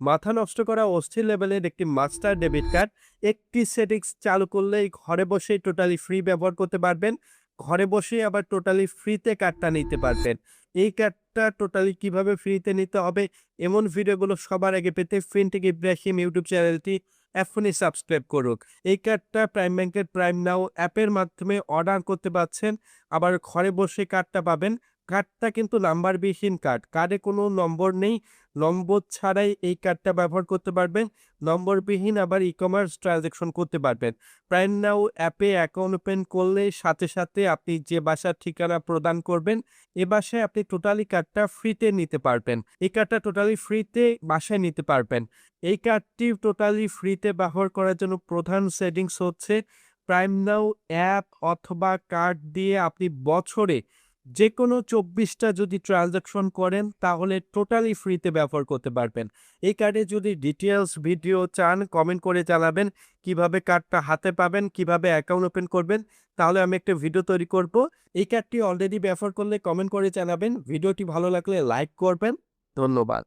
মাথা নষ্ট করা অস্থির লেভেলের একটি মাস্টার ডেবিট কার্ড একটি সেটিংস চালু করলেই ঘরে বসেই টোটালি ফ্রি ব্যবহার করতে পারবেন। ঘরে বসেই আবার টোটালি ফ্রিতে কার্ডটা নিতে পারবেন। এই কার্ডটা টোটালি কিভাবে ফ্রিতে নিতে হবে এমন ভিডিওগুলো সবার আগে পেতে ফিনটেক ইব্রাহিম ইউটিউব চ্যানেলটি এখনই সাবস্ক্রাইব করুন। এই কার্ডটা প্রাইম ব্যাংকের প্রাইম নাও অ্যাপের মাধ্যমে অর্ডার করতে পারছেন। আবার ঘরে বসে কার্ডটা পাবেন। কার্ডটা কিন্তু নাম্বারবিহীন কার্ড। কার্ডে কোনো নম্বর নেই। নম্বর ছাড়াই এই কার্ডটা ব্যবহার করতে পারবেন। নম্বরবিহীন আবার ই-কমার্স ট্রান্সেকশন করতে পারবেন। প্রাইম নাও অ্যাপে অ্যাকাউন্ট ওপেন করলে সাথে, সাথে আপনি যে বাসার ঠিকানা প্রদান করবেন, এ বাসায় আপনি টোটালি কার্ডটা ফ্রিতে নিতে পারবেন। এই কার্ডটা টোটালি ফ্রিতে বাসায় নিতে পারবেন। এই কার্ডটি টোটালি ফ্রিতে ব্যবহার করার জন্য প্রধান সেটিংস হচ্ছে প্রাইম নাও অ্যাপ অথবা কার্ড দিয়ে আপনি বছরে যেকোনো ২৪ টা যদি ট্রান্সেকশন করেন তাহলে টোটালি ফ্রিতে ব্যবহার করতে পারবেন। এই কার্ডে যদি ডিটেইলস ভিডিও চান কমেন্ট করে জানাবেন। কিভাবে কার্ডটা হাতে পাবেন, কিভাবে অ্যাকাউন্ট ওপেন করবেন, তাহলে আমি একটা ভিডিও তৈরি করব। এই কার্ডটি অলরেডি ব্যবহার করলে কমেন্ট করে জানাবেন। ভিডিওটি ভালো লাগলে লাইক করবেন। ধন্যবাদ।